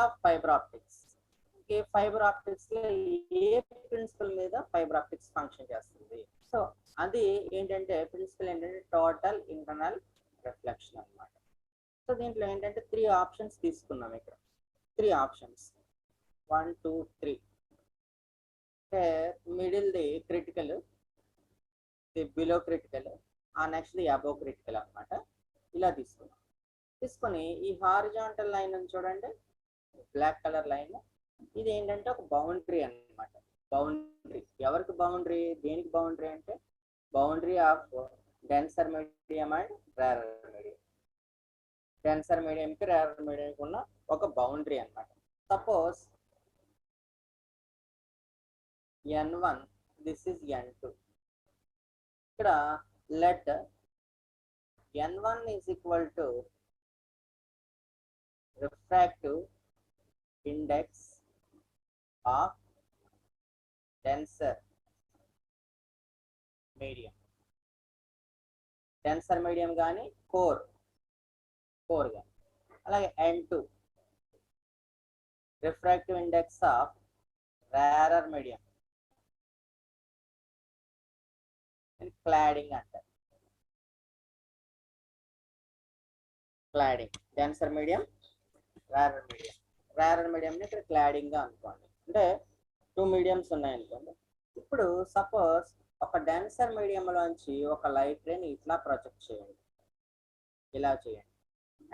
Of fibre optics. Fibre optics లో ఏ principal మీద fibre optics function చేస్తుంది? సో అది ఏంటంటే ప్రిన్సిపల్ ఏంటంటే టోటల్ ఇంటర్నల్ రిఫ్లెక్షన్ అన్నమాట. సో దీంట్లో ఏంటంటే 3 ఆప్షన్స్ తీసుకున్నాం ఇక్కడ. 3 ఆప్షన్స్ 1 2 3. అంటే మిడిల్ది క్రిటికల్, ది బిలో క్రిటికల్, ఆ నెక్స్ట్ ది అబోవ్ క్రిటికల్ అన్నమాట. ఇలా తీసుకున్నాం. తీసుకొని ఈ హారిజాంటల్ లైన్ చూడండి, బ్లాక్ కలర్ లైన్, ఇది ఏంటంటే ఒక బౌండరీ అన్నమాట. బౌండరీ ఎవరికి బౌండరీ, దేనికి బౌండరీ అంటే boundary of denser medium and rarer medium. Denser మీడియంకి రేరర్ మీడియంకి ఉన్న ఒక బౌండరీ అన్నమాట. Suppose n1, this is n2. ఇక్కడ let n1 is equal to refractive index of denser medium. Denser medium కానీ కోర్ కానీ, అలాగే n2 refractive index of rarer medium, cladding అంటారు. Cladding denser medium, rarer medium. Rarer మీడియంని ఇక్కడ cladding గా అనుకోండి. అంటే 2 మీడియంస్ ఉన్నాయనుకోండి. ఇప్పుడు సపోజ్ ఒక డెన్సర్ మీడియంలోంచి ఒక లైట్ రేని ఇట్లా ప్రొజెక్ట్ చేయండి, ఇలా చేయండి.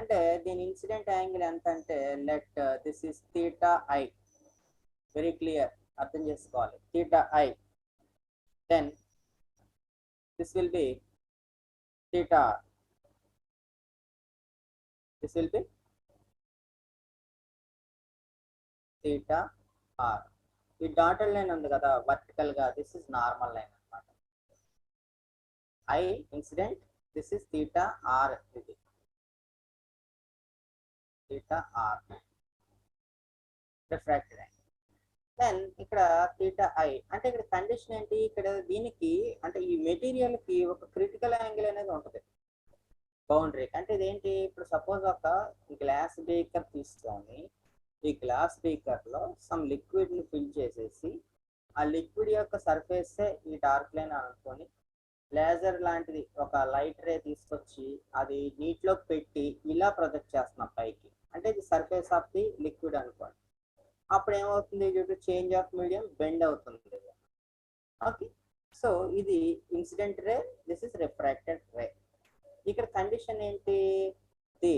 అంటే దీని ఇన్సిడెంట్ యాంగిల్ ఎంత అంటే let this is theta I. Very clear, అర్థం చేసుకోవాలి. Theta I, then this will be theta R. This will be theta R. ఈ డాటెడ్ లైన్ ఉంది కదా వర్టికల్ గా, దిస్ ఇస్ నార్మల్ లైన్ అన్నమాట. I incident, this is theta R. ఇది theta R refracted angle. Then ఇక్కడ theta I అంటే ఇక్కడ condition ఏంటి, ఇక్కడ దీనికి అంటే ఈ మెటీరియల్ కి ఒక క్రిటికల్ యాంగిల్ అనేది ఉంటుంది బౌండరీ. అంటే ఇదేంటి, ఇప్పుడు సపోజ్ ఒక గ్లాస్ బీకర్ తీసుకొని ఈ గ్లాస్ బీకర్ లో సమ్ లిక్విడ్ ని ఫిల్ చేసేసి ఆ లిక్విడ్ యొక్క సర్ఫేస్ ఈ డార్క్ లైన్ అనుకొని లేజర్ లాంటిది ఒక లైట్ రే తీసుకొచ్చి అది నీటిలోకి పెట్టి ఇలా ప్రొజెక్ట్ చేస్తున్నాం పైకి. అంటే ఇది సర్ఫేస్ ఆఫ్ ది లిక్విడ్ అనుకోండి. అప్పుడు ఏమవుతుంది, due to change of medium bend అవుతుంది. ఓకే, సో ఇది incident ray, this is refracted ray. ఇక్కడ కండిషన్ ఏంటి, the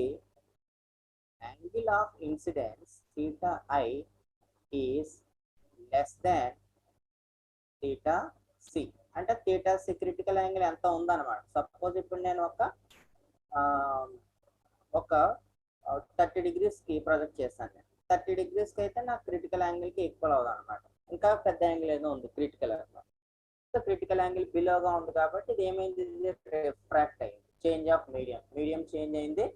angle of incidence theta i is less than theta C. అంటే థీటా సి క్రిటికల్ యాంగిల్ ఎంత ఉందన్నమాట. సపోజ్ ఇప్పుడు నేను ఒక 30 degreesకి ప్రొజెక్ట్ చేశాను. నేను 30 degreesకి అయితే నాకు క్రిటికల్ యాంగిల్కి ఈక్వల్ అవుతుంది అనమాట. ఇంకా పెద్ద యాంగిల్ ఏదో ఉంది క్రిటికల్ అనమాట. సో క్రిటికల్ యాంగిల్ బిలోగా ఉంది కాబట్టి ఇది ఏమైంది, రిఫ్రాక్ట్ అయింది. చేంజ్ ఆఫ్ మీడియం చేంజ్ అయింది,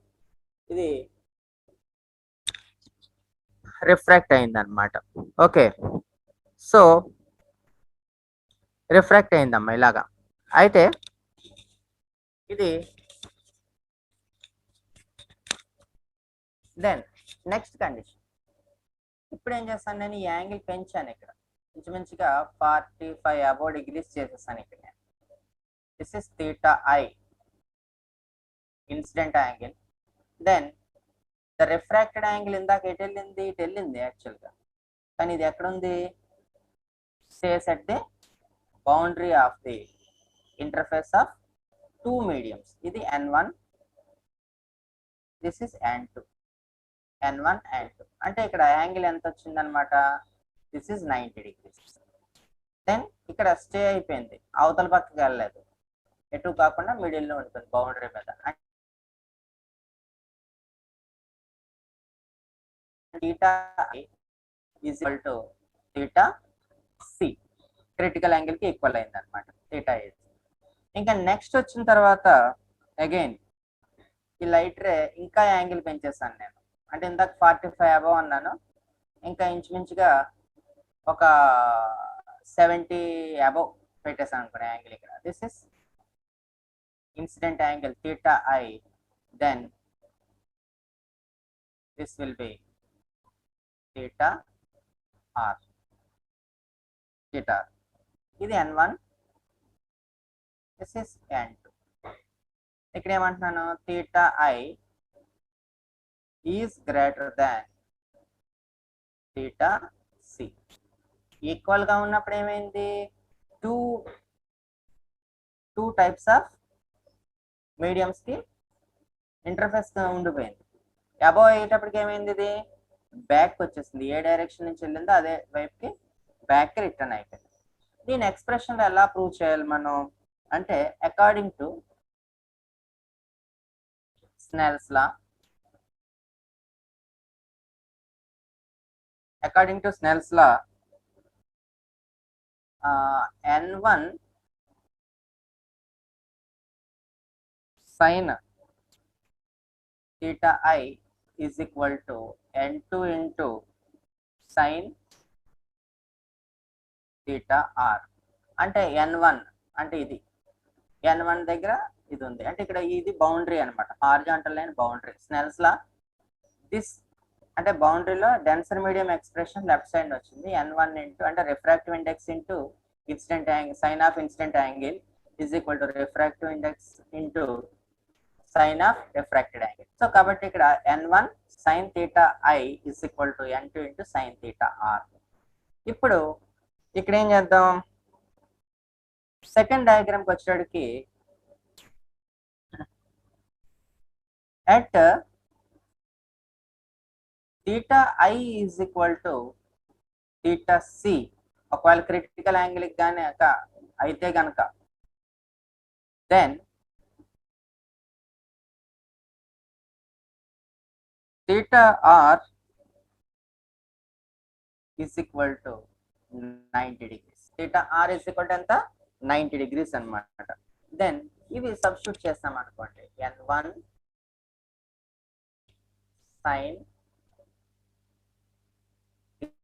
ఇది రిఫ్రాక్ట్ అయింది అనమాట. ఓకే, సో రిఫ్రాక్ట్ అయిందమ్మా ఇలాగా. అయితే ఇది దెన్ నెక్స్ట్ కండిషన్. ఇప్పుడు ఏం చేస్తాను, నేను ఈ యాంగిల్ పెంచాను. ఇక్కడ ఇంచుమించుగా 45 అబోవ్ degrees చేసేస్తాను ఇక్కడ నేను. This is theta i incident angle. Then the refracted angle ఇందాక ఎటు వెళ్ళింది, ఇటు వెళ్ళింది యాక్చువల్గా. కానీ ఇది ఎక్కడుంది, stays at the boundary of the interface of 2 mediums. ఇది n1, this is n2. n1 n2 అంటే ఇక్కడ యాంగిల్ ఎంత వచ్చిందనమాట, దిస్ ఇస్ 90 degrees. దెన్ ఇక్కడ స్టే అయిపోయింది, అవతల పక్కకి వెళ్ళలేదు, ఎటు కాకుండా మిడిల్లో ఉంటుంది బౌండరీ మీద. Theta is equal to theta c, critical angle కి ఈక్వల్ అయింది అనమాట థీటా ఈజ్. ఇంకా నెక్స్ట్ వచ్చిన తర్వాత అగైన్ ఈ లైట్ రే ఇంకా యాంగిల్ పెంచేస్తాను నేను. అంటే ఇందాక 45 అబవ్ అన్నాను, ఇంకా ఇంచుమించుగా ఒక 70 అబవ్ పెట్టేసాను అనుకునే యాంగిల్ ఇక్కడ. This is incident angle theta I. Then this will be theta r, theta r. ఇది n1, this is n2. ఇక్కడ ఏమంటున్నాను, theta I is greater than theta c. Equal గా ఉన్నప్పుడు ఏమైంది, టూ టైప్స్ ఆఫ్ మీడియమ్స్ కి interface ఉండిపోయింది. Above అయ్యేటప్పటికి ఏమైంది, ఇది బ్యాక్ వచ్చేసింది, ఏ డైరెక్షన్ నుంచి వెళ్ళిందో అదే వైపుకి బ్యాక్ రిటర్న్ అయిపోయింది. దీని ఎక్స్ప్రెషన్ ఎలా ప్రూవ్ చేయాలి మనం అంటే, according to Snell's law, n1 sin theta I is equal to n2 into sin theta r. అంటే n1 అంటే ఇది, n1 దగ్గర ఇది ఉంది అంటే ఇక్కడ ఇది బౌండరీ అనమాట, horizontal line boundary. Snell's law this అంటే బౌండరీలో denser medium expression left side వచ్చింది, n1 ఇంటూ అంటే refractive index into incident angle, sine of incident angle is equal to refractive index into sine of refracted angle. So కాబట్టి ఇక్కడ n1 sin theta I is equal to n2 into sin theta r. ఇప్పుడు ఇక్కడ ఏం చేద్దాం, second డయాగ్రామ్కి వచ్చేటికి at theta I is equal to theta c, ఒకవేళ critical angle కానీ అయితే కనుక then theta r is equal to 90 degrees. theta r is equal to ఎంత, 90 degrees అన్నమాట. దెన్ ఇవి సబ్స్టిట్యూట్ చేస్తాం అనుకోండి, n1 sin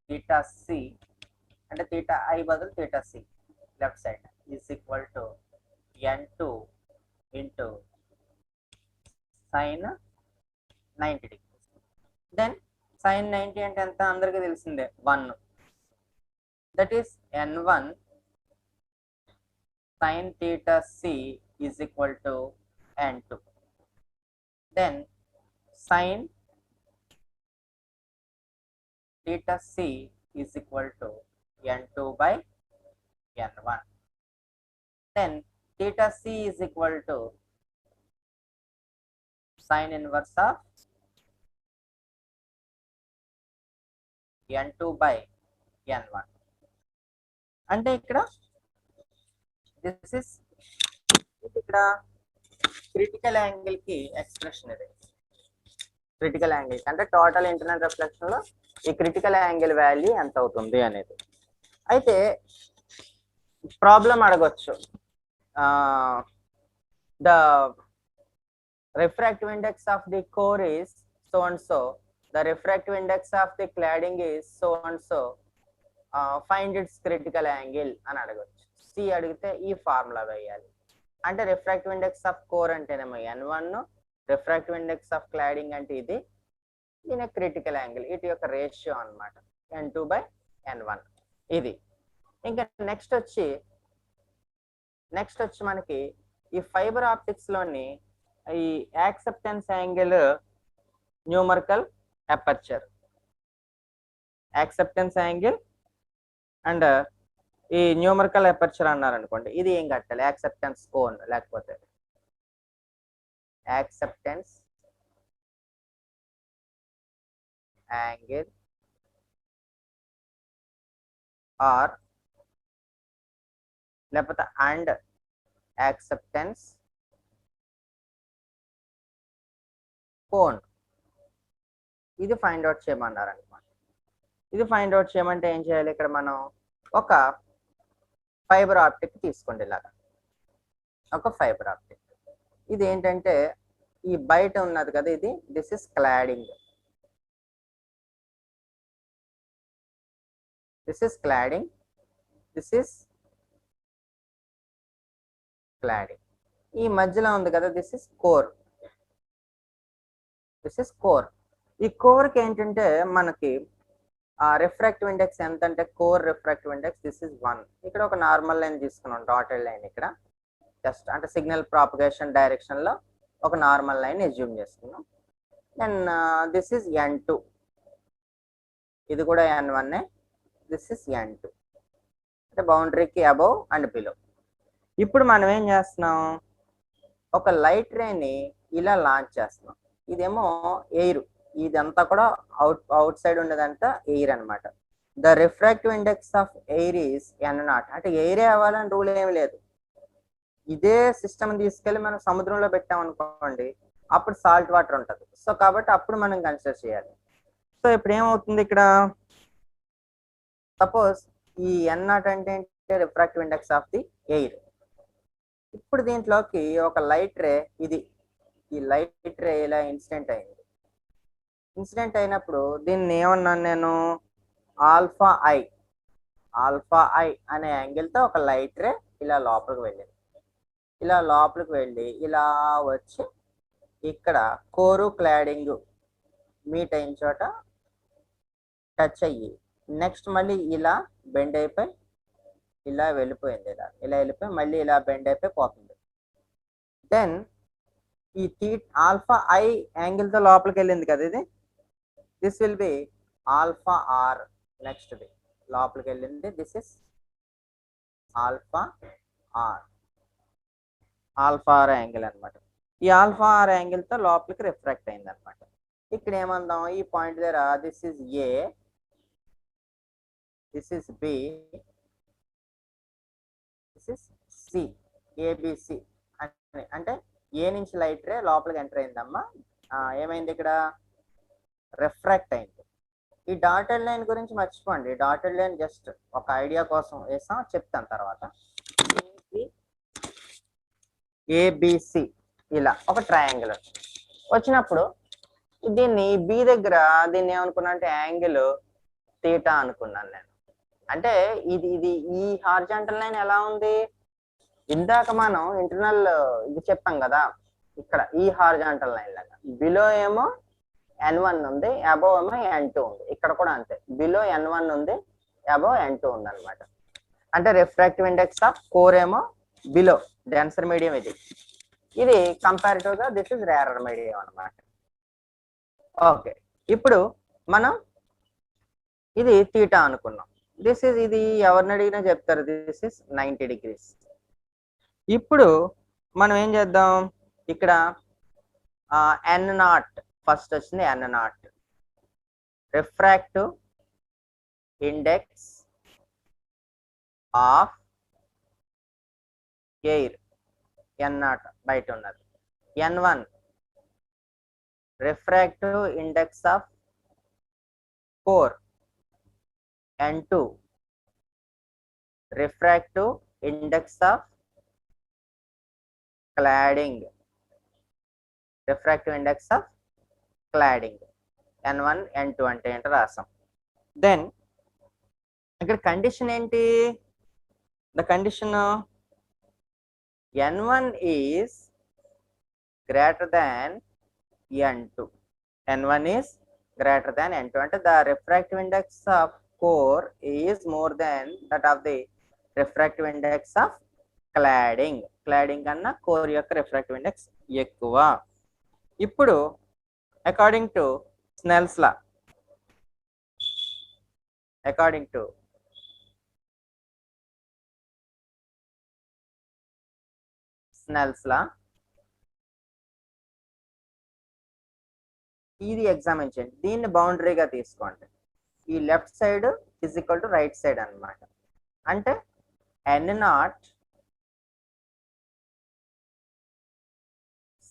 theta c అంటే theta I బదులు theta c left side is equal to n2 into sin 90 degrees. Then sin 90 అంటే ఎంత అందరికీ తెలిసిందే 1, that is n1 sin theta c is equal to n2. then sin theta c is equal to n2 by n1. then theta c is equal to sin inverse of n2 by n1. అంటే ఇక్కడ this is ఇక్కడ critical angle కి expression ఇది. Critical angle అంటే total internal reflection లో ఈ critical angle value ఎంత అవుతుంది అనేది. అయితే ప్రాబ్లం అడగొచ్చు, the refractive index of the core is so and so, the refractive index of the cladding is so and so, find its critical angle అని అడగొచ్చు. C అడిగితే ఈ ఫార్ములా వేయాలి. అంటే రిఫ్రాక్టివ్ ఇండెక్స్ ఆఫ్ కోర్ అంటేనేమో n1, refractive index of cladding అంటే ఇది, దీని క్రిటికల్ యాంగిల్ ఇటు యొక్క రేషియో అన్నమాట, n2 by n1 ఇది. ఇంకా నెక్స్ట్ వచ్చి మనకి ఈ ఫైబర్ ఆప్టిక్స్ లోని ఈ acceptance angle numerical aperture, acceptance angle and ఈ న్యూమరికల్ అపర్చర్ అన్నారు అనుకోండి, ఇది ఏం కట్టాలి, యాక్సెప్టెన్స్ కోన్ లేకపోతే యాక్సెప్టెన్స్ యాంగిల్ ఆర్ లేకపోతే అండ్ యాక్సెప్టెన్స్ కోన్, ఇది ఫైండ్ అవుట్ చేయమన్నారు అనమాట. ఇది ఫైండ్ అవుట్ చేయమంటే ఏం చేయాలి, ఇక్కడ మనం ఒక ఫైబర్ ఆప్టిక్ తీసుకోండి, ఇలాగా ఒక ఫైబర్ ఆప్టిక్. ఇది ఏంటంటే ఈ బయట ఉన్నది కదా, ఇది this is cladding, this is cladding, this is cladding. ఈ మధ్యలో ఉంది కదా, this is core, this is core. ఈ కోర్కి ఏంటంటే మనకి రిఫ్రాక్టివ్ ఇండెక్స్ ఎంత అంటే core refractive index this is 1. ఇక్కడ ఒక నార్మల్ లైన్ తీసుకున్నాం, డాటెడ్ లైన్. ఇక్కడ జస్ట్ అంటే సిగ్నల్ ప్రాపగేషన్ డైరెక్షన్ లో ఒక నార్మల్ లైన్ ఎజ్యూమ్ చేసుకున్నాం. దెన్ దిస్ ఇస్ n2, ఇది కూడా n1, దిస్ ఇస్ n2. అంటే బౌండరీకి అబౌవ్ అండ్ బిలో. ఇప్పుడు మనం ఏం చేస్తున్నాం, ఒక లైట్ రేని ఇలా లాంచ్ చేస్తున్నాం. ఇదేమో ఎయిర్, ఇదంతా కూడా అవుట్ సైడ్ ఉండేదంతా ఎయిర్ అనమాట. The refractive index of air is n0. అంటే ఎయిరే అవ్వాలని రూల్ ఏమి లేదు. ఇదే సిస్టమ్ తీసుకెళ్ళి మనం సముద్రంలో పెట్టామనుకోండి, అప్పుడు సాల్ట్ వాటర్ ఉంటుంది. సో కాబట్టి అప్పుడు మనం కన్సిడర్ చేయాలి. సో ఇప్పుడు ఏమవుతుంది, ఇక్కడ సపోజ్ ఈ n0 అంటే refractive index of the air. ఇప్పుడు దీంట్లోకి ఒక లైట్ రే, ఇది ఈ లైట్ రే ఇలా ఇన్సిడెంట్ అయింది. ఇన్సిడెంట్ అయినప్పుడు దీన్ని ఏమన్నాను నేను, ఆల్ఫా ఐ అనే యాంగిల్తో ఒక లైట్ రే ఇలా లోపలికి వెళ్ళింది. ఇలా లోపలికి వెళ్ళి ఇలా వచ్చి ఇక్కడ కోరు క్లాడింగ్ మీట్ అయిన చోట టచ్ అయ్యి నెక్స్ట్ మళ్ళీ ఇలా బెండ్ అయిపోయి ఇలా వెళ్ళిపోయింది. ఇలా వెళ్ళిపోయి మళ్ళీ ఇలా బెండ్ అయిపోయి పోతుంది. దెన్ ఈ ఆల్ఫా ఐ యాంగిల్తో లోపలికి వెళ్ళింది కదా, ఇది this will be alpha r. Next the లోపలికి వెళ్ళింది, this is alpha r angle అనమాట. ఈ ఆల్ఫా ఆర్ యాంగిల్తో లోపలికి రిఫ్రాక్ట్ అయింది అనమాట. ఇక్కడ ఏమందాం, ఈ పాయింట్ దగ్గర this is A, this is B, this is C, ABC అంటే ఏ నుంచి లైట్ రే లోపలికి ఎంటర్ అయిందమ్మా. ఏమైంది ఇక్కడ, రిఫ్రాక్ట్ అయింది. ఈ డాటెడ్ లైన్ గురించి మర్చిపోండి, డాటెడ్ లైన్ జస్ట్ ఒక ఐడియా కోసం వేసాం, చెప్తాను తర్వాత. ఏబిసి ఇలా ఒక ట్రయాంగిల్ వచ్చినప్పుడు దీన్ని బి దగ్గర దీన్ని ఏమనుకున్నా అంటే యాంగిల్ థీటా అనుకున్నాను నేను. అంటే ఇది ఈ హారిజాంటల్ లైన్ ఎలా ఉంది, ఇందాక మనం ఇంటర్నల్ ఇది చెప్పాం కదా, ఇక్కడ ఈ హారిజాంటల్ లైన్ లాగా బిలో ఏమో n1 ఉంది, అబోవ్ ఏమో n2 ఉంది. ఇక్కడ కూడా అంతే, బిలో n1 ఉంది, అబోవ్ n2 ఉంది అనమాట. అంటే రిఫ్రాక్టివ్ ఇండెక్స్ ఆఫ్ కోర్ ఏమో బిలో డెన్సర్ మీడియం, ఇది కంపారిటివ్ గా దిస్ ఇస్ రేరర్ మీడియం అనమాట. ఓకే, ఇప్పుడు మనం ఇది థీటా అనుకున్నాం. దిస్ ఇస్, ఇది ఎవరిని అడిగినా చెప్తారు, దిస్ ఇస్ 90 degrees. ఇప్పుడు మనం ఏం చేద్దాం, ఇక్కడ n0 ఫస్ట్ వచ్చింది, n0 refractive index of air, n0 బయట ఉన్నది. n1 refractive index of core, n2 refractive index of cladding, refractive index of cladding n1 n2 అంటే ఏంటో రాసాం. దెన్ ఇక్కడ కండిషన్ ఏంటి, the condition n1 is greater than n2, n1 is greater than n2 అంటే the refractive index of core is more than that of the refractive index of cladding. Cladding కన్నా core యొక్క refractive index ఎక్కువ. ఇప్పుడు according to Snell's law, according to Snell's law ఇది examine చేయండి, దీన్ని బౌండరీగా తీసుకోండి. ఈ left side is equal to right side అనమాట. అంటే n0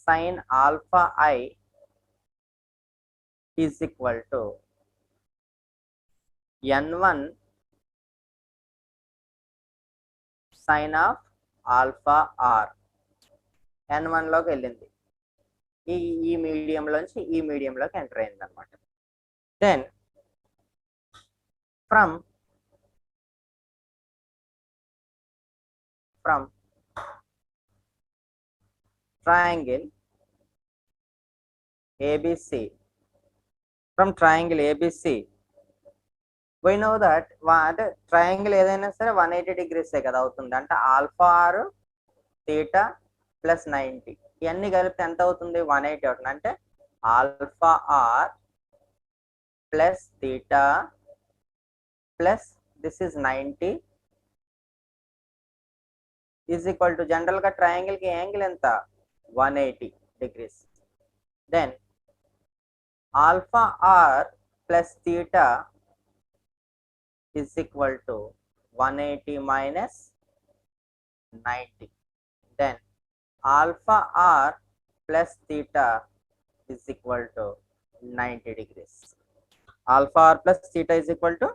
sin alpha I is equal to n1 sin of alpha r. n1 లోకి వెళ్ళింది, ఈ మీడియంలోంచి ఈ మీడియంలోకి ఎంటర్ అయింది అనమాట. Then from triangle ABC, from triangle ABC we know that అంటే triangle ఏదైనా సరే 180 degrees కదా అవుతుంది. అంటే ఆల్ఫా ఆర్ థీటా ప్లస్ 90 ఇవన్నీ కలిపితే ఎంత అవుతుంది? 180 అవుతుంది. అంటే alpha r plus theta plus this is 90 is equal to, general గా ట్రయాంగిల్ కి యాంగిల్ ఎంత? 180 degrees. Then alpha r plus theta is equal to 180 minus 90. Then alpha r plus theta is equal to 90 degrees. Alpha r plus theta is equal to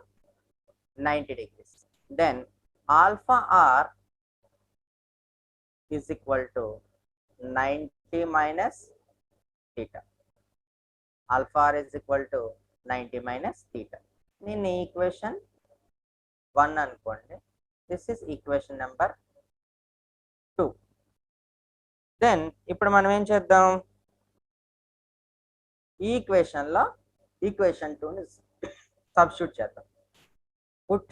90 degrees. Then alpha r is equal to 90 minus theta. Alpha r is equal to 90 minus theta. In equation 1 అనుకోండి. This is equation number 2. Then ఇప్పుడు మనం ఏం చేద్దాం? ఈ equation లో equation 2 ని substitute చేద్దాం. Put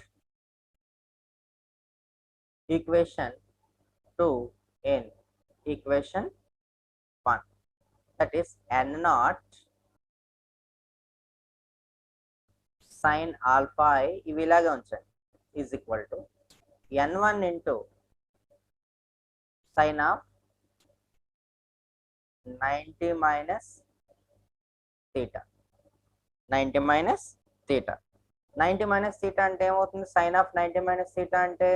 equation 2 in equation 1, that is n0 sin alpha i ఇవి ఇలాగే ఉంచండి is equal to n1 into sin of 90 minus theta. 90 minus theta. 90 minus theta అంటే ఏమవుతుంది? sin of 90 minus theta అంటే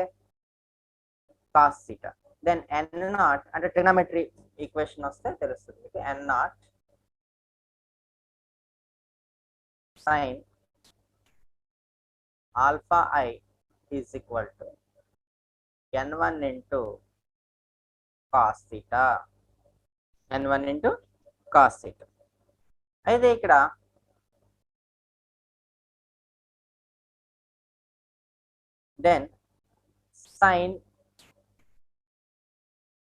cos theta. Then n0 అంటే trigonometry equation వస్తే తెలుస్తుంది మీకు. n0 sin alpha i is equal to n1 into cos theta. n1 into cos theta. అయితే ఇక్కడ then sin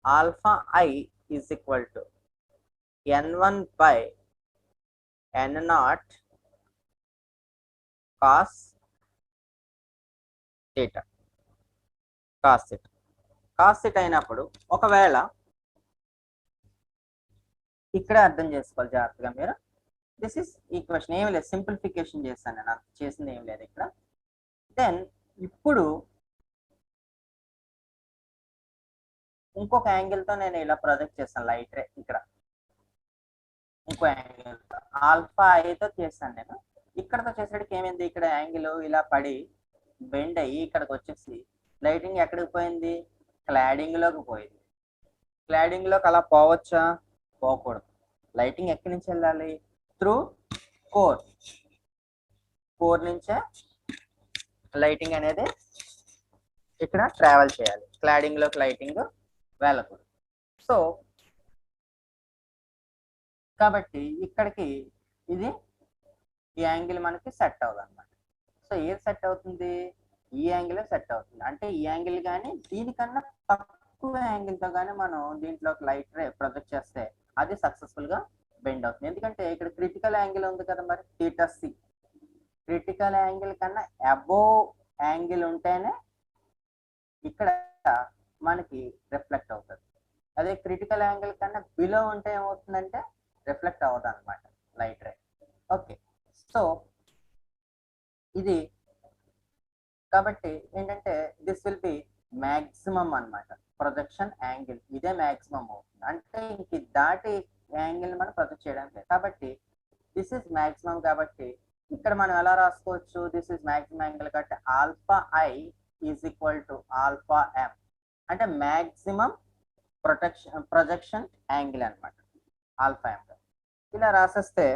alpha i is equal to n1 by n0 cos theta. cos theta. cos theta అయినప్పుడు ఒకవేళ ఇక్కడ అర్థం చేసుకోవాలి జాగ్రత్తగా మీరు. This is equation. ఏమి లేదు, సింప్లిఫికేషన్ చేస్తాను నేను, చేసింది ఏం లేదు ఇక్కడ. దెన్ ఇప్పుడు ఇంకొక యాంగిల్తో నేను ఇలా ప్రొజెక్ట్ చేస్తాను లైట్ రే. ఇక్కడ ఇంకో యాంగిల్తో ఆల్ఫా ఐతో చేస్తాను నేను. ఇక్కడతో చేసేటికి ఏమైంది? ఇక్కడ యాంగిల్ ఇలా పడి బెండ్ అయ్యి ఇక్కడికి వచ్చేసి లైటింగ్ ఎక్కడికి పోయింది? క్లాడింగ్ లోకి పోయింది. క్లాడింగ్ లోకి అలా పోవచ్చా? పోకూడదు. లైటింగ్ ఎక్కడి నుంచి వెళ్ళాలి? Through core. కోర్ నుంచే లైటింగ్ అనేది ఇక్కడ ట్రావెల్ చేయాలి. క్లాడింగ్ లోకి లైటింగ్ వెళ్ళకూడదు. సో కాబట్టి ఇక్కడికి ఇది ఈ యాంగిల్ మనకి సెట్ అవ్వదు అనమాట. సో ఏది సెట్ అవుతుంది? ఈ యాంగిల్ సెట్ అవుతుంది. అంటే ఈ యాంగిల్ కానీ దీనికన్నా తక్కువ యాంగిల్తో కానీ మనం దీంట్లోకి లైట్ రే ప్రొజెక్ట్ చేస్తే అది సక్సెస్ఫుల్ గా బెండ్ అవుతుంది. ఎందుకంటే ఇక్కడ క్రిటికల్ యాంగిల్ ఉంది కదా మరి, థీటా సి. క్రిటికల్ యాంగిల్ కన్నా అబోవ్ యాంగిల్ ఉంటేనే ఇక్కడ మనకి రిఫ్లెక్ట్ అవుతుంది. అదే క్రిటికల్ యాంగిల్ కన్నా బిలో ఉంటే ఏమవుతుందంటే రిఫ్లెక్ట్ అవ్వదు అనమాట లైట్ రే. ఓకే, సో ఇది కాబట్టి ఏంటంటే దిస్ విల్ బి మ్యాక్సిమం అనమాట ప్రొజెక్షన్ యాంగిల్. ఇదే మ్యాక్సిమం అవుతుంది. అంటే ఇంక దాటి యాంగిల్ మనం ప్రొజెక్ట్ చేయడానికి లేదు. కాబట్టి దిస్ ఇస్ మ్యాక్సిమం. కాబట్టి ఇక్కడ మనం ఎలా రాసుకోవచ్చు? దిస్ ఇస్ మ్యాక్సిమం యాంగిల్ కాబట్టి alpha I is equal to alpha M అంటే మ్యాక్సిమం ప్రొజెక్షన్ యాంగిల్ అనమాట ఆల్ఫా ఎం. ఇలా రాసేస్తే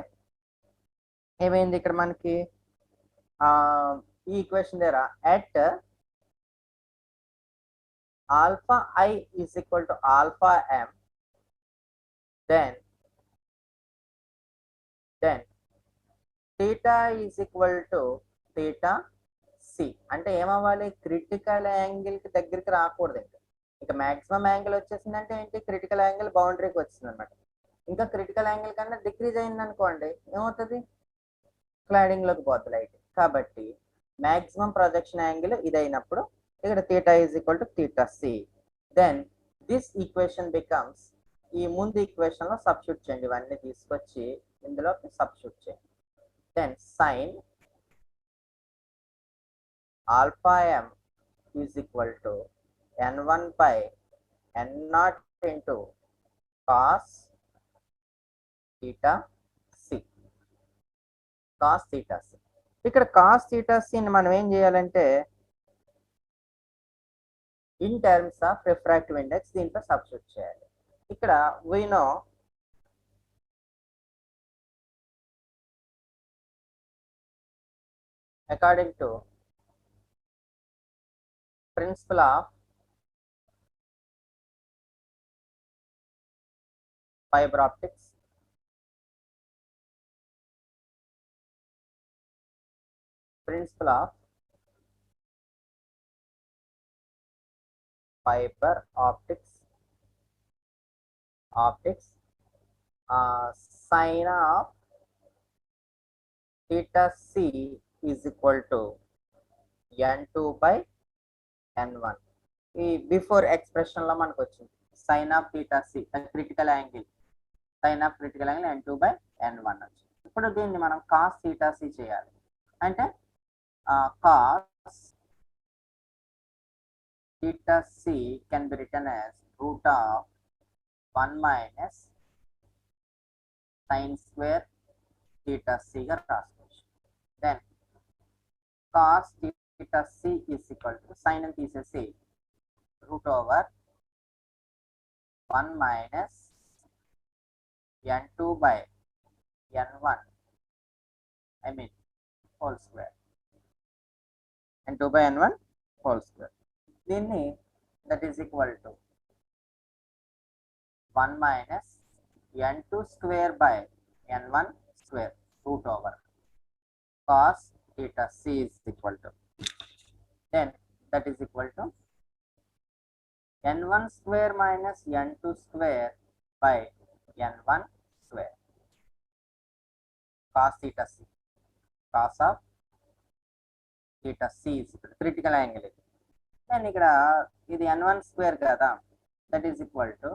ఏమైంది? ఇక్కడ మనకి ఈ ఈక్వేషన్ దగ్గర at alpha I is equal to alpha M then theta is equal to theta C. అంటే ఏమవ్వాలి? క్రిటికల్ యాంగిల్ కి దగ్గరికి రాకూడదు. ఇంకా మాక్సిమం యాంగిల్ వచ్చేసిందంటే ఏంటి? క్రిటికల్ యాంగిల్ బౌండరీకి వచ్చింది అనమాట. ఇంకా క్రిటికల్ యాంగిల్ కన్నా డిక్రీజ్ అయింది అనుకోండి, ఏమవుతుంది? క్లాడింగ్ లోకి పోతుంది లైట్. కాబట్టి మాక్సిమం ప్రొజెక్షన్ యాంగిల్ ఇది అయినప్పుడు ఇక్కడ theta is equal to theta c. Then this equation becomes, ఈ ముందు ఈక్వేషన్ లో సబ్స్టిట్యూట్ చేయండి, ఇవన్నీ తీసుకొచ్చి ఇందులో సబ్స్టిట్యూట్ చేయండి. Then sine alpha m is equal to n1 by n0 into cos theta c. cos theta c. ఇక్కడ cos theta c ని మనం ఏం చేయాలంటే in terms of refractive index దీంట్లో సబ్స్టిట్యూట్ చేయాలి. ఇక్కడ we know according to principle of fiber optics, principle of fiber optics, sine of theta c is equal to n2 by n1. ఈ before expression లో మనకు వచ్చింది sine of theta c critical angle, sine of critical angle n2 by n1 వచ్చింది. ఇప్పుడు దీన్ని మనం cos theta C చేయాలి. అంటే cos theta c can be written as root of 1 minus sin square theta c గా రాసుకోవచ్చు. Then cos theta c is equal to sin and తీసేసి root over 1 minus n2 by n1, I mean whole square, n2 by n1 whole square. దీన్ని that is equal to 1 minus n2 square by n1 square root over cos theta c is equal to, then that is equal to n1 square minus n2 square by n1 square cos theta c. cos of theta c is equal to critical angle. then ఇక్కడ ఇది n1 square కదా, that is equal to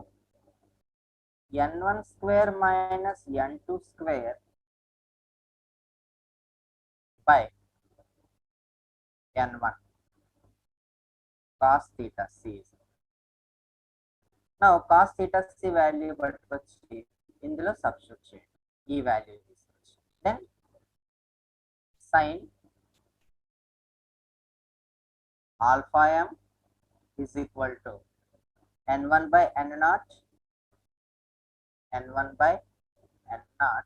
n1 square minus n2 square by n1 cos theta c. now cos theta c value పట్టుకొచ్చి ఇందులో substitute చేయండి, ఈ value తీసుకొచ్చి. Then sin alpha m is equal to n1 by n0, n1 by n0,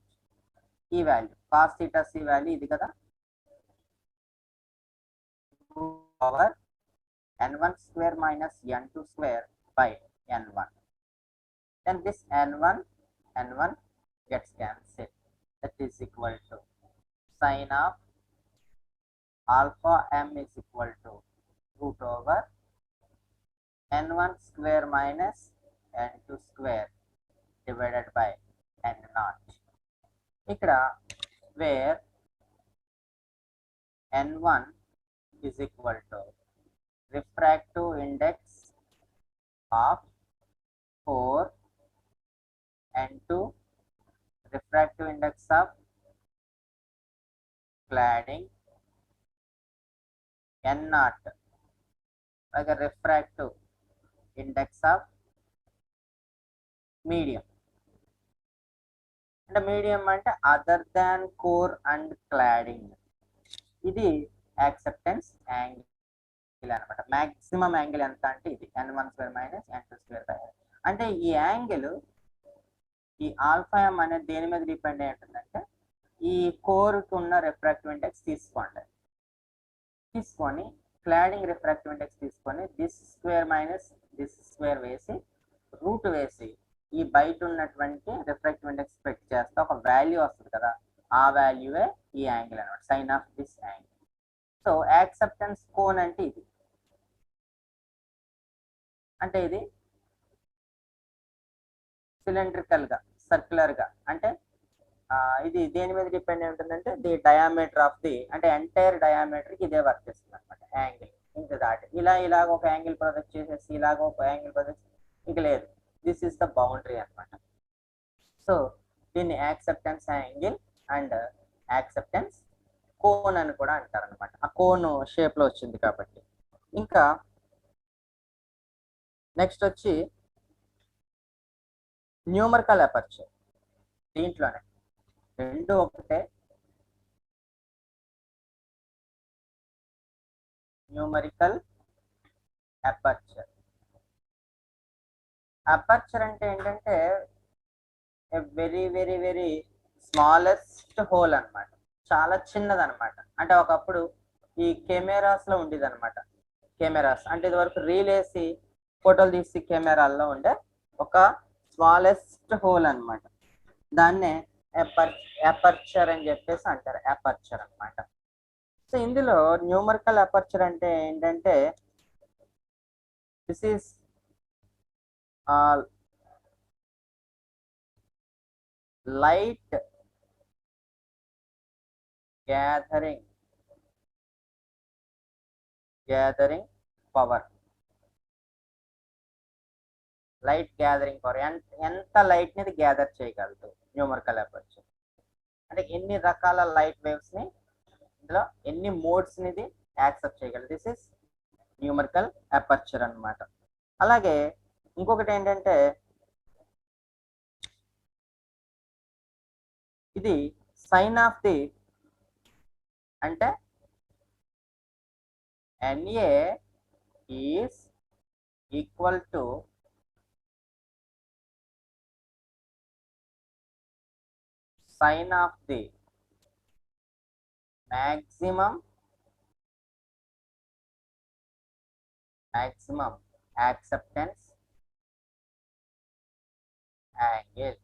ఈ value cos theta c value ఇది కదా, power n1 square minus n2 square by n1. then this n1 gets cancelled, that is equal to sin of alpha m is equal to root over n1 square minus n2 square divided by n0. ఇక్కడ where n1 is equal to refractive index of 4, n2 refractive index of cladding, n0 like a refractive index of medium. అంటే medium అంటే other than core and cladding. ఇది acceptance angle అనమాట. Maximum angle ఎంత అంటే ఇది n1 square minus n2 square by. అంటే ఈ angle, ఈ ఆల్ఫా ఎం అనేది దేని మీద డిపెండ్ అయి ఉంటుందంటే ఈ కోర్కు ఉన్న రిఫ్రాక్టివ్ ఇండెక్స్ తీసుకొని క్లాడింగ్ రిఫ్రాక్టివ్ ఇండెక్స్ తీసుకొని this square minus this square వేసి రూట్ వేసి ఈ బయట ఉన్నటువంటి రిఫ్రాక్టివ్ ఇండెక్స్ పెట్ చేస్తే ఒక వాల్యూ వస్తుంది కదా, ఆ వాల్యూవే ఈ యాంగిల్ అనమాట, sine of this angle. So acceptance cone అంటే ఇది, అంటే ఇది సిలిండ్రికల్ గా సర్క్యులర్ గా, అంటే ఇది దేని మీద డిపెండ్ అయి ఉంటుందంటే ది డయామీటర్ ఆఫ్ ది అంటే ఎంటైర్ డయామీటర్కి ఇదే వర్క్ చేస్తుంది అనమాట యాంగిల్. ఇంకా దాటి ఇలాగ ఒక యాంగిల్ ప్రొజెక్ట్ చేసేసి ఇలాగ ఒక యాంగిల్ ప్రొజెక్ట్ ఇక లేదు. దిస్ ఇస్ ద బౌండరీ అనమాట. సో దీన్ని acceptance angle and acceptance cone అని కూడా అంటారు అనమాట. ఆ కోన్ షేప్ లో వచ్చింది కాబట్టి. ఇంకా నెక్స్ట్ వచ్చి న్యూమరికల్ అపర్చర్. దీంట్లోనే రెండు ఒకటే, న్యూమరికల్ అపర్చర్. అపర్చర్ అంటే ఏంటంటే very very very smallest whole అనమాట, చాలా చిన్నది అనమాట. అంటే ఒకప్పుడు ఈ కెమెరాస్ లో ఉండేది అనమాట. కెమెరాస్ అంటే ఇది వరకు రీల్ వేసి ఫోటోలు తీసి కెమెరాల్లో ఉండే ఒక స్మాలెస్ట్ హోల్ అనమాట. దాన్నే అపర్చర్ అని చెప్పేసి అంటారు, అపర్చర్ అనమాట. సో ఇందులో న్యూమరికల్ అపర్చర్ అంటే ఏంటంటే this is light gathering power. Light gathering power ఎంత లైట్ ని గ్యాదర్ చేయగలదు న్యూమరికల్ అపర్చర్. అంటే ఎన్ని రకాల లైట్ వేవ్స్ ని ఇందులో ఎన్ని మోడ్స్ ని యాక్సెప్ట్ చేయగలదు. దిస్ ఇస్ న్యూమరికల్ అపర్చర్ అన్నమాట. అలాగే ఇంకొకటి ఏంటంటే ఇది సైన్ ఆఫ్ ది అంటే NA is equal to sine of the maximum acceptance angle.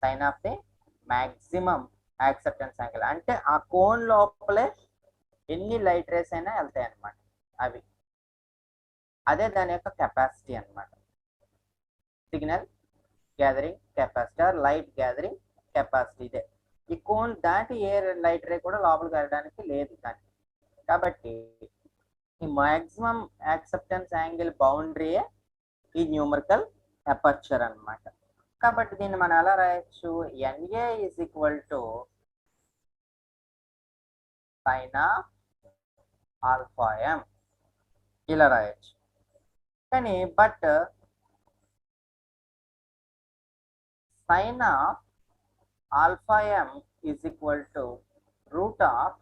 Sine of the maximum acceptance angle అంటే ఆ కోన్ లోపలే ఎన్ని లైట్ రేస్ అయినా వెళ్తాయి అన్నమాట. అదే దాని యొక్క కెపాసిటీ అన్నమాట. Signal gathering capacity or light gathering capacity ఇదే. ఈ కోన్ దాటి ఏ లైట్ రే కూడా లోపలికి వెళ్ళడానికి లేదు కానీ. కాబట్టి ఈ మాక్సిమం యాక్సెప్టెన్స్ యాంగిల్ బౌండరీయే ఈ న్యూమరికల్ అపర్చర్ అన్నమాట. కాబట్టి దీన్ని మనం ఎలా రాయొచ్చు? NA is equal to sine of alpha m ఇలా రాయొచ్చు. కానీ but sine of alpha m is equal to root of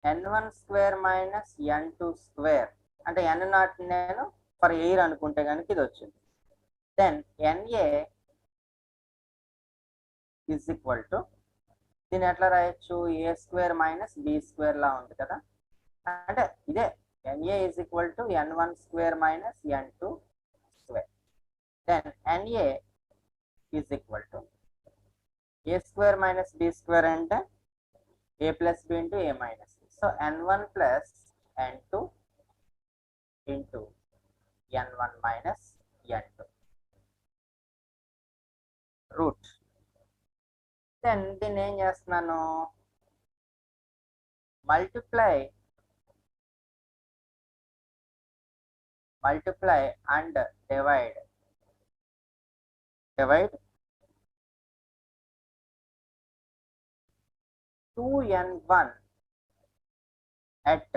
n1 square minus n2 square. అంటే n0 నేను ఫర్ ఎయిర్ అనుకుంటే కనుక ఇది వచ్చింది. Then NA is equal to దీన్ని ఎట్లా రాయొచ్చు? a square minus b square లా ఉంది కదా. అంటే ఇదే NA is equal to n1 square minus n2 square. Then NA is equal to a square minus b square అంటే a plus b into a minus b. So n1 plus n2 into n1 minus n2 root. Then దీన్ని ఏం చేస్తున్నాను? Multiply and divide 2n1 at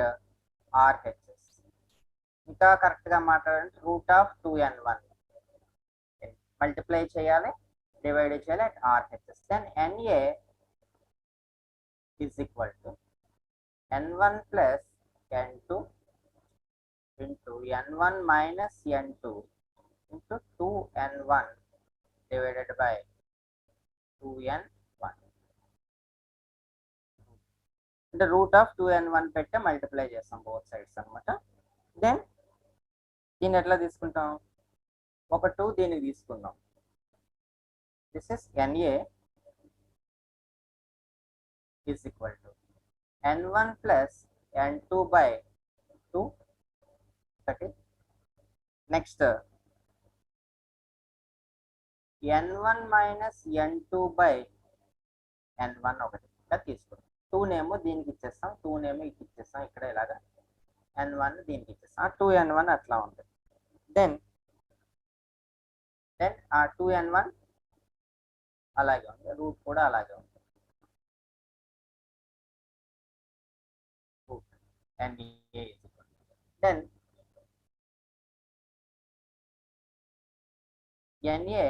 RHS. ఇంకా కరెక్ట్గా మాట్లాడండి, root of 2n1 multiply చేయాలి, divide చేయాలి at RHS. Then NA is equal to n1 plus n2 into n1 minus n2 into 2n1 divided by 2n1 అంటే route of 2n1 పెట్టి multiply చేస్తాం both sides అనమాట. Then దీన్ని ఎట్లా తీసుకుంటాం? ఒక 2 దీనికి తీసుకుందాం. This is NA is equal to n1 plus n2 by 2. ఒకటి. Next n1 minus n2 by n1 ఒకటిగా తీసుకుంటాం. 2 నేమో దీనికి ఇచ్చేస్తాం, 2 నేమో ఇటు ఇచ్చేస్తాం, ఇక్కడ ఇలాగా n1 దీనికి ఇచ్చేస్తాం. 2n1 అట్లా ఉంటుంది. దెన్ ఆ 2n1 అలాగే ఉంది, రూట్ కూడా అలాగే ఉంది. Then NA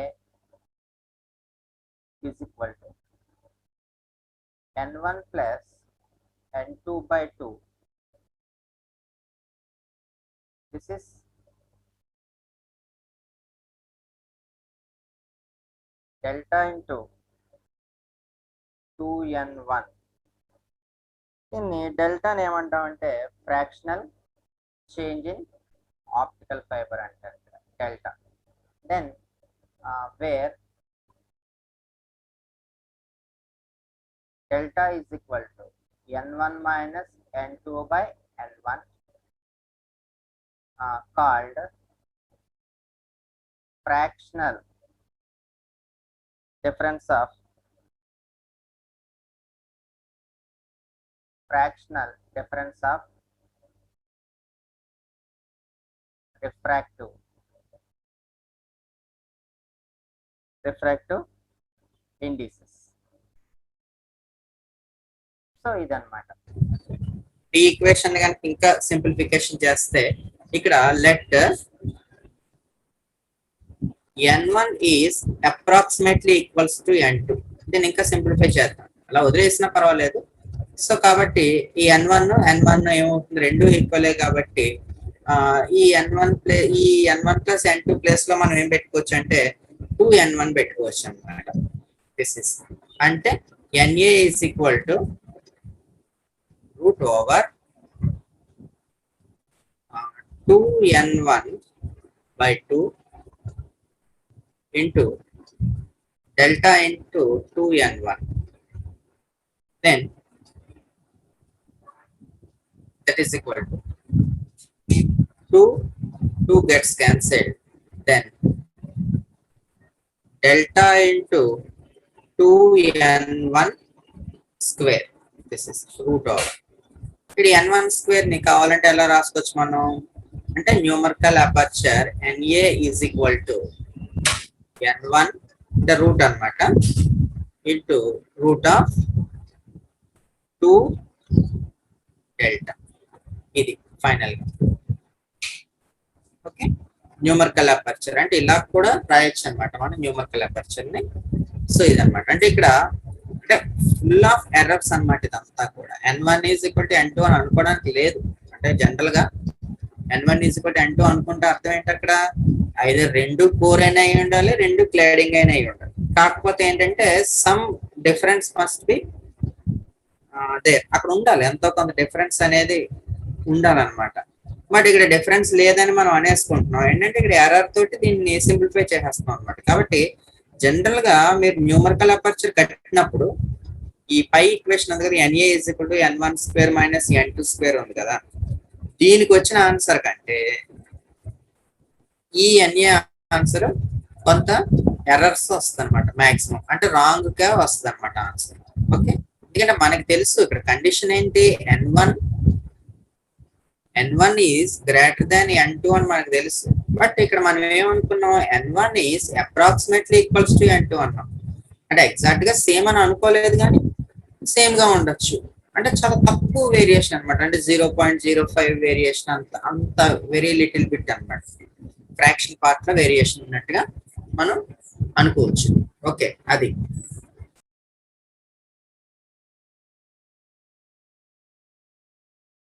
is equal to n1 plus n2 by 2. This is delta into 2n1. దీన్ని డెల్టాని ఏమంటామంటే fractional change in optical fibre అంటారు delta. Then where delta is equal to n1 minus n2 by n1 called fractional difference of refractive indices. So ఇదన్నమాట. ఈ equation కనుక ఇంకా simplification చేస్తే ఇక్కడ let n1 is approximately equals to n2. దీన్ని ఇంకా simplify చేద్దాం, అలా వదిలేసినా పర్వాలేదు. సో కాబట్టి ఈ n1 ఏమవుతుంది, రెండు ఈక్వలే కాబట్టి ఈ n1 ప్లస్ n2 ప్లేస్ లో మనం ఏం పెట్టుకోవచ్చు అంటే 2n1 పెట్టుకోవచ్చు అన్నమాట. దిస్ ఇస్ అంటే NA is equal to root over 2n1 by 2 into delta into 2n1. Then that is equal to 2 gets cancelled. Then delta into 2n1 square. This is root over. ఇక్కడ n1 square ని కావాలంటే ఎలా రాసుకోవచ్చు మనం అంటే numerical aperture NA is equal to n1 the route అన్నమాట into root of 2 delta. ఇది final గా ఓకే. న్యూమరికల్ అపర్చర్ అంటే ఇలా కూడా రాయొచ్చు అనమాట మనం న్యూమరికల్ అపర్చర్ ని. సో ఇదన్నమాట అంటే ఇక్కడ అంటే ఫుల్ ఆఫ్ ఎర్రర్స్ అన్నమాట ఇదంతా కూడా. n1 is equal to n2 అని అనుకోవడానికి లేదు. అంటే జనరల్ గా n1 is equal to n2 అనుకుంటే అర్థం ఏంటి, అక్కడ ఐదర్ రెండు కోర్ అయినా అయి ఉండాలి, రెండు క్లాడింగ్ అయినా అయి ఉండాలి. కాకపోతే ఏంటంటే some difference must be there, అక్కడ ఉండాలి, ఎంతో కొంత డిఫరెన్స్ అనేది ఉండాలన్నమాట. బట్ ఇక్కడ డిఫరెన్స్ లేదని మనం అనేసుకుంటున్నాం. ఏంటంటే ఇక్కడ ఎర్రర్ తోటి దీన్ని సింప్లిఫై చేసేస్తున్నాం అనమాట. కాబట్టి జనరల్ గా మీరు న్యూమరికల్ అపర్చర్ కట్టినప్పుడు ఈ పై ఈక్వేషన్ ఉంది కదా, NA is equal to n1 square minus n2 square ఉంది కదా, దీనికి వచ్చిన ఆన్సర్ కంటే ఈ NA ఆన్సర్ కొంత ఎర్రర్స్ వస్తుంది అనమాట, మాక్సిమం అంటే రాంగ్ గా వస్తుంది అనమాట ఆన్సర్. ఓకే, ఎందుకంటే మనకి తెలుసు ఇక్కడ కండిషన్ ఏంటి, n1 is greater than n2 అని మనకు తెలుసు. బట్ ఇక్కడ మనం ఏమనుకున్నాం, n1 is approximately equals to n2 అన్నాం. అంటే ఎగ్జాక్ట్ గా సేమ్ అని అనుకోలేదు, కానీ సేమ్ గా ఉండొచ్చు. అంటే చాలా తక్కువ వేరియేషన్ అనమాట, అంటే 0.05 వేరియేషన్, అంత వెరీ లిటిల్ బిట్ అనమాట. ఫ్రాక్షన్ పార్ట్ లో వేరియేషన్ ఉన్నట్టుగా మనం అనుకోవచ్చు. ఓకే, అది